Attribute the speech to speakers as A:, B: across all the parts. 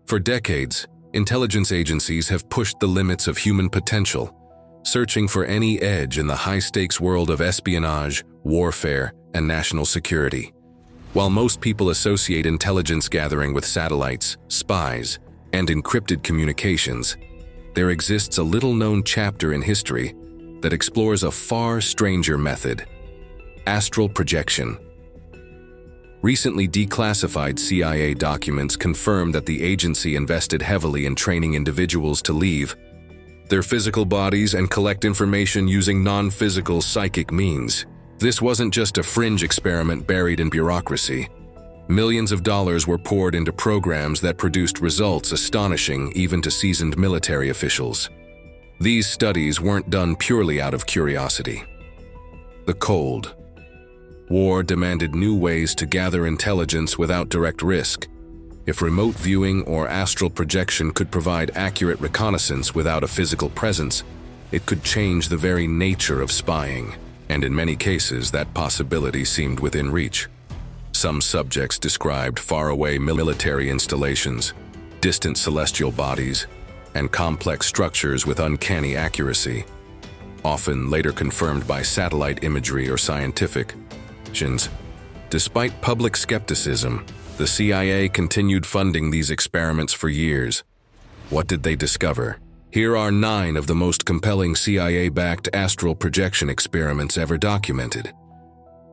A: For decades, intelligence agencies have pushed the limits of human potential, searching for any edge in the high-stakes world of espionage, warfare, and national security. While most people associate intelligence gathering with satellites, spies, and encrypted communications, there exists a little-known chapter in history that explores a far stranger method: astral projection. Recently declassified CIA documents confirm that the agency invested heavily in training individuals to leave their physical bodies and collect information using non-physical psychic means. This wasn't just a fringe experiment buried in bureaucracy. Millions of dollars were poured into programs that produced results astonishing even to seasoned military officials. These studies weren't done purely out of curiosity. The Cold War demanded new ways to gather intelligence without direct risk. If remote viewing or astral projection could provide accurate reconnaissance without a physical presence, it could change the very nature of spying, and in many cases that possibility seemed within reach. Some subjects described faraway military installations, distant celestial bodies, and complex structures with uncanny accuracy, often later confirmed by satellite imagery or scientific missions. Despite public skepticism, the CIA continued funding these experiments for years. What did they discover? Here are 9 of the most compelling CIA-backed astral projection experiments ever documented.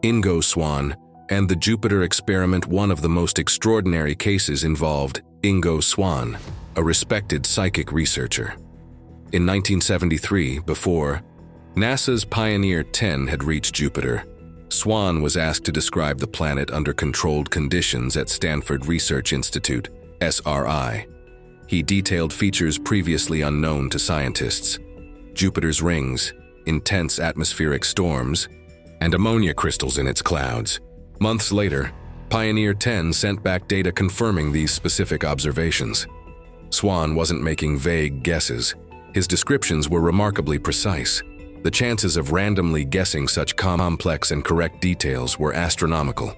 A: Ingo Swann and the Jupiter experiment. One of the most extraordinary cases involved Ingo Swann, a respected psychic researcher. In 1973, before NASA's Pioneer 10 had reached Jupiter, Swann was asked to describe the planet under controlled conditions at Stanford Research Institute, SRI. He detailed features previously unknown to scientists: Jupiter's rings, intense atmospheric storms, and ammonia crystals in its clouds. Months later, Pioneer 10 sent back data confirming these specific observations. Swann wasn't making vague guesses. His descriptions were remarkably precise. The chances of randomly guessing such complex and correct details were astronomical.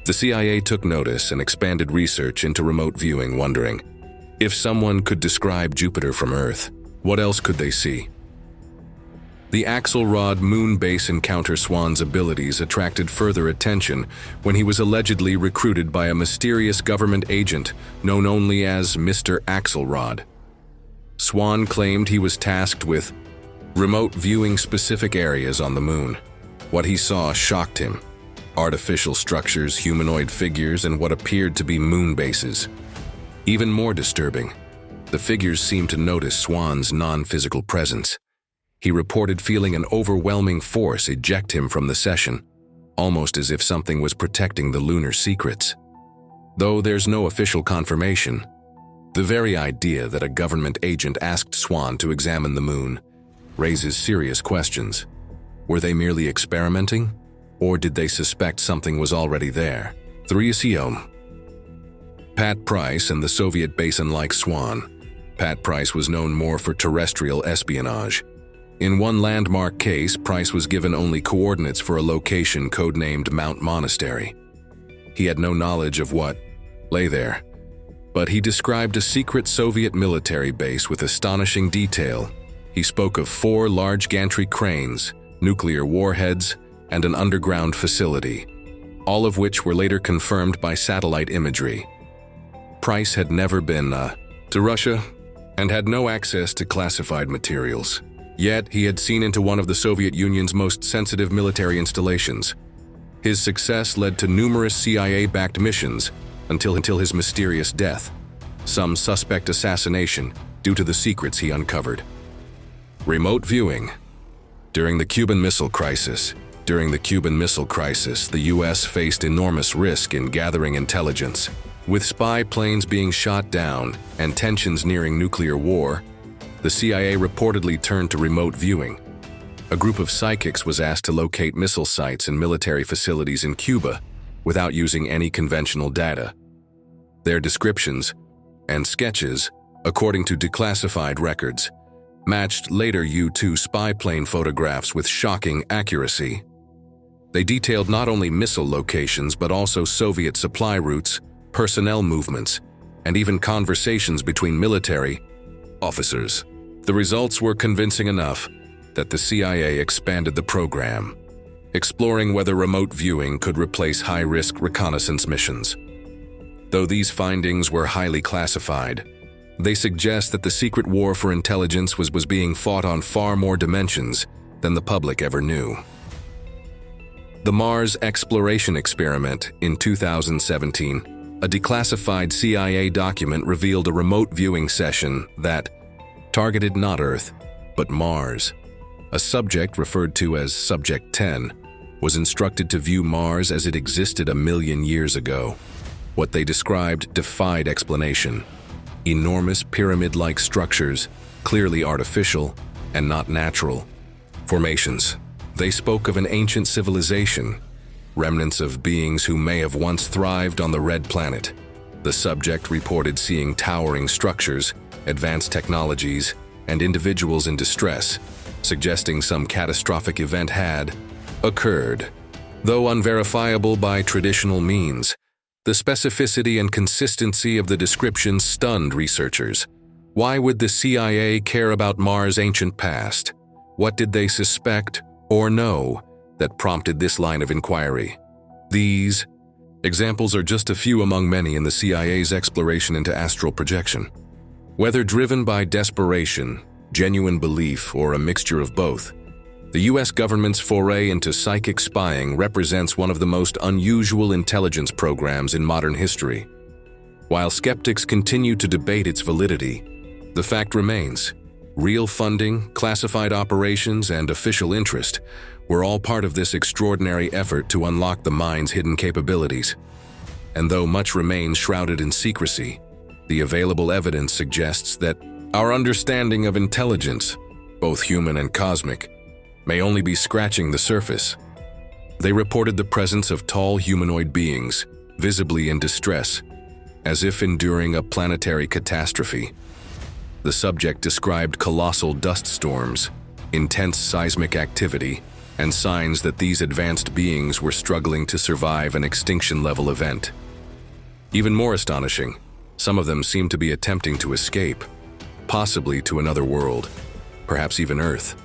A: The CIA took notice and expanded research into remote viewing, wondering, if someone could describe Jupiter from Earth, what else could they see? The Axelrod moon base encounter. Swann's abilities attracted further attention when he was allegedly recruited by a mysterious government agent known only as Mr. Axelrod. Swann claimed he was tasked with remote viewing specific areas on the moon. What he saw shocked him: artificial structures, humanoid figures, and what appeared to be moon bases. Even more disturbing, the figures seemed to notice Swann's non-physical presence. He reported feeling an overwhelming force eject him from the session, almost as if something was protecting the lunar secrets. Though there's no official confirmation, the very idea that a government agent asked Swann to examine the moon raises serious questions. Were they merely experimenting, or did they suspect something was already there? 3. Pat Price and the Soviet base. Unlike Swann, Pat Price was known more for terrestrial espionage. In one landmark case, Price was given only coordinates for a location codenamed Mount Monastery. He had no knowledge of what lay there, but he described a secret Soviet military base with astonishing detail. He spoke of 4 large gantry cranes, nuclear warheads, and an underground facility, all of which were later confirmed by satellite imagery. Price had never been to Russia and had no access to classified materials. Yet he had seen into one of the Soviet Union's most sensitive military installations. His success led to numerous CIA-backed missions until his mysterious death. Some suspect assassination due to the secrets he uncovered. Remote viewing. During the Cuban Missile Crisis, the U.S. faced enormous risk in gathering intelligence. With spy planes being shot down and tensions nearing nuclear war, the CIA reportedly turned to remote viewing. A group of psychics was asked to locate missile sites and military facilities in Cuba without using any conventional data. Their descriptions and sketches, according to declassified records, matched later U-2 spy plane photographs with shocking accuracy. They detailed not only missile locations but also Soviet supply routes, personnel movements, and even conversations between military officers. The results were convincing enough that the CIA expanded the program, exploring whether remote viewing could replace high-risk reconnaissance missions. Though these findings were highly classified, they suggest that the secret war for intelligence was being fought on far more dimensions than the public ever knew. The Mars exploration experiment in 2017, a declassified CIA document revealed a remote viewing session that targeted not Earth, but Mars. A subject referred to as Subject 10 was instructed to view Mars as it existed a million years ago. What they described defied explanation. Enormous pyramid-like structures, clearly artificial and not natural. Formations. They spoke of an ancient civilization, remnants of beings who may have once thrived on the Red Planet. The subject reported seeing towering structures, advanced technologies, and individuals in distress, suggesting some catastrophic event had occurred. Though unverifiable by traditional means, the specificity and consistency of the description stunned researchers. Why would the CIA care about Mars' ancient past? What did they suspect or know that prompted this line of inquiry? These examples are just a few among many in the CIA's exploration into astral projection. Whether driven by desperation, genuine belief, or a mixture of both, the U.S. government's foray into psychic spying represents one of the most unusual intelligence programs in modern history. While skeptics continue to debate its validity, the fact remains: real funding, classified operations, and official interest were all part of this extraordinary effort to unlock the mind's hidden capabilities. And though much remains shrouded in secrecy, the available evidence suggests that our understanding of intelligence, both human and cosmic, may only be scratching the surface. They reported the presence of tall humanoid beings, visibly in distress, as if enduring a planetary catastrophe. The subject described colossal dust storms, intense seismic activity, and signs that these advanced beings were struggling to survive an extinction-level event. Even more astonishing, some of them seemed to be attempting to escape, possibly to another world, perhaps even Earth.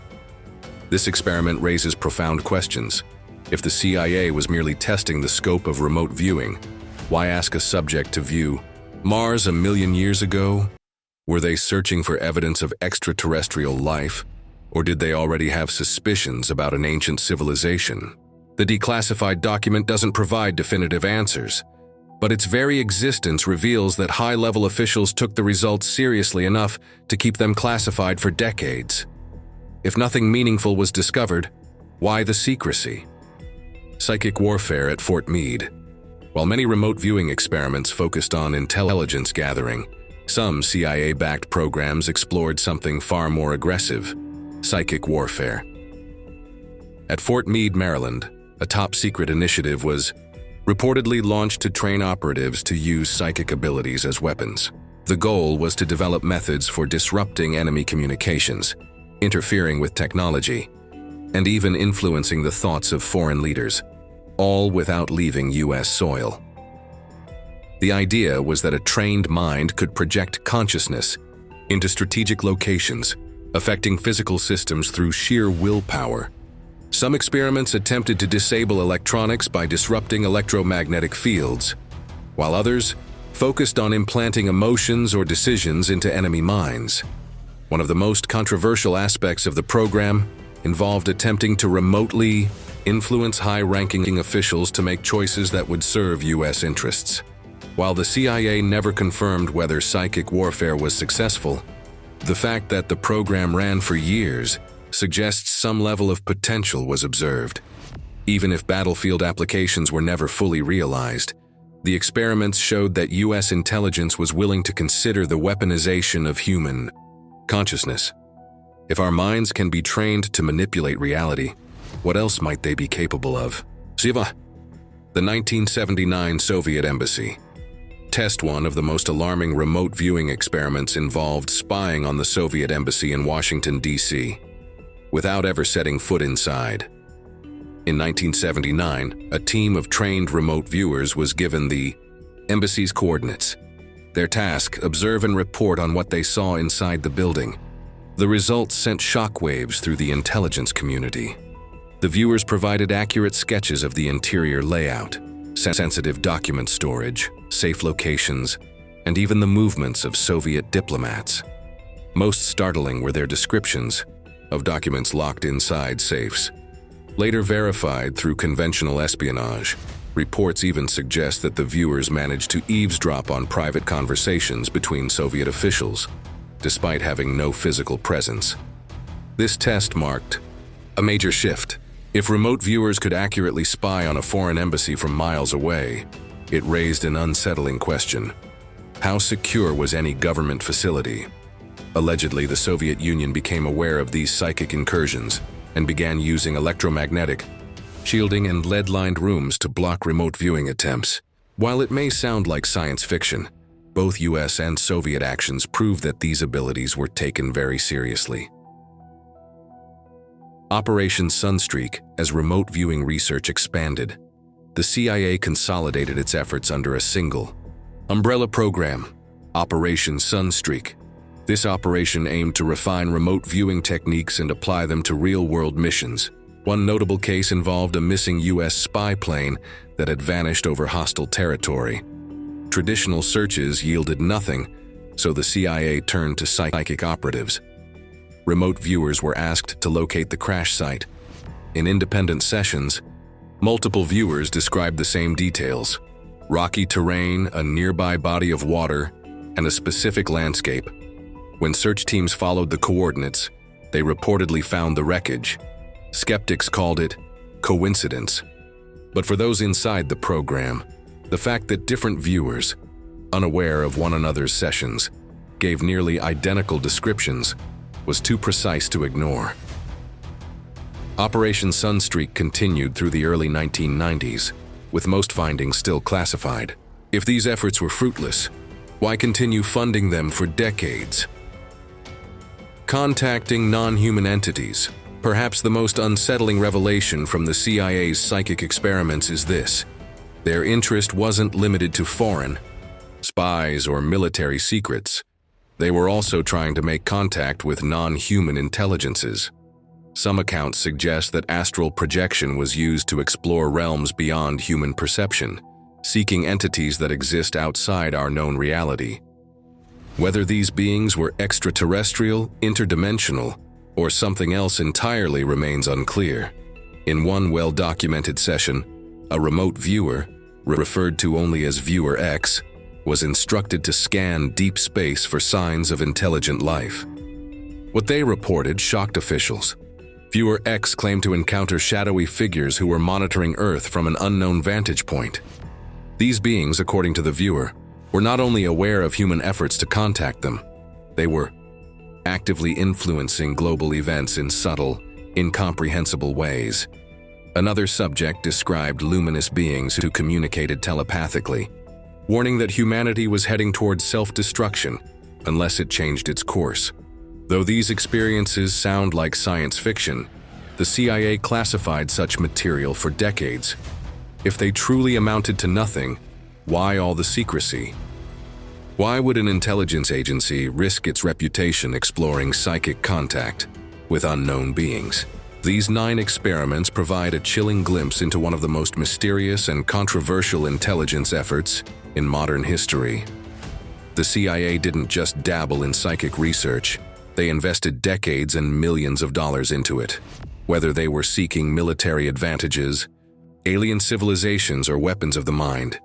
A: This experiment raises profound questions. If the CIA was merely testing the scope of remote viewing, why ask a subject to view Mars a million years ago? Were they searching for evidence of extraterrestrial life, or did they already have suspicions about an ancient civilization? The declassified document doesn't provide definitive answers, but its very existence reveals that high-level officials took the results seriously enough to keep them classified for decades. If nothing meaningful was discovered, why the secrecy? Psychic warfare at Fort Meade. While many remote viewing experiments focused on intelligence gathering, some CIA-backed programs explored something far more aggressive: psychic warfare. At Fort Meade, Maryland, a top-secret initiative was reportedly launched to train operatives to use psychic abilities as weapons. The goal was to develop methods for disrupting enemy communications, interfering with technology, and even influencing the thoughts of foreign leaders, all without leaving U.S. soil. The idea was that a trained mind could project consciousness into strategic locations, affecting physical systems through sheer willpower. Some experiments attempted to disable electronics by disrupting electromagnetic fields, while others focused on implanting emotions or decisions into enemy minds. One of the most controversial aspects of the program involved attempting to remotely influence high-ranking officials to make choices that would serve U.S. interests. While the CIA never confirmed whether psychic warfare was successful, the fact that the program ran for years suggests some level of potential was observed. Even if battlefield applications were never fully realized, the experiments showed that U.S. intelligence was willing to consider the weaponization of human consciousness. If our minds can be trained to manipulate reality, what else might they be capable of? Siva. The 1979 Soviet Embassy. Test one of the most alarming remote viewing experiments involved spying on the Soviet Embassy in Washington, D.C., without ever setting foot inside. In 1979, a team of trained remote viewers was given the embassy's coordinates. Their task: observe and report on what they saw inside the building. The results sent shockwaves through the intelligence community. The viewers provided accurate sketches of the interior layout, sensitive document storage, safe locations, and even the movements of Soviet diplomats. Most startling were their descriptions of documents locked inside safes. Later verified through conventional espionage, reports even suggest that the viewers managed to eavesdrop on private conversations between Soviet officials, despite having no physical presence. This test marked a major shift. If remote viewers could accurately spy on a foreign embassy from miles away, it raised an unsettling question. How secure was any government facility? Allegedly, the Soviet Union became aware of these psychic incursions and began using electromagnetic shielding and lead-lined rooms to block remote viewing attempts. While it may sound like science fiction, both US and Soviet actions prove that these abilities were taken very seriously. Operation Sunstreak. As remote viewing research expanded, the CIA consolidated its efforts under a single umbrella program, Operation Sunstreak. This operation aimed to refine remote viewing techniques and apply them to real-world missions. One notable case involved a missing US spy plane that had vanished over hostile territory. Traditional searches yielded nothing, so the CIA turned to psychic operatives. Remote viewers were asked to locate the crash site. In independent sessions, multiple viewers described the same details: rocky terrain, a nearby body of water, and a specific landscape. When search teams followed the coordinates, they reportedly found the wreckage. Skeptics called it coincidence. But for those inside the program, the fact that different viewers, unaware of one another's sessions, gave nearly identical descriptions was too precise to ignore. Operation Sunstreak continued through the early 1990s, with most findings still classified. If these efforts were fruitless, why continue funding them for decades? Contacting non-human entities. Perhaps the most unsettling revelation from the CIA's psychic experiments is this: their interest wasn't limited to foreign spies or military secrets. They were also trying to make contact with non-human intelligences. Some accounts suggest that astral projection was used to explore realms beyond human perception, seeking entities that exist outside our known reality. Whether these beings were extraterrestrial, interdimensional, or something else entirely remains unclear. In one well-documented session, a remote viewer, referred to only as Viewer X, was instructed to scan deep space for signs of intelligent life. What they reported shocked officials. Viewer X claimed to encounter shadowy figures who were monitoring Earth from an unknown vantage point. These beings, according to the viewer, were not only aware of human efforts to contact them, they were actively influencing global events in subtle, incomprehensible ways. Another subject described luminous beings who communicated telepathically, warning that humanity was heading towards self-destruction unless it changed its course. Though these experiences sound like science fiction, the CIA classified such material for decades. If they truly amounted to nothing, why all the secrecy? Why would an intelligence agency risk its reputation exploring psychic contact with unknown beings? These 9 experiments provide a chilling glimpse into one of the most mysterious and controversial intelligence efforts in modern history. The CIA didn't just dabble in psychic research, they invested decades and millions of dollars into it. Whether they were seeking military advantages, alien civilizations, or weapons of the mind,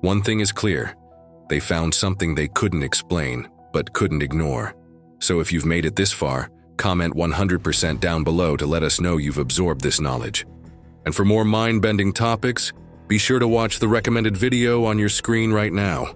A: one thing is clear: they found something they couldn't explain, but couldn't ignore. So if you've made it this far, comment 100% down below to let us know you've absorbed this knowledge. And for more mind-bending topics, be sure to watch the recommended video on your screen right now.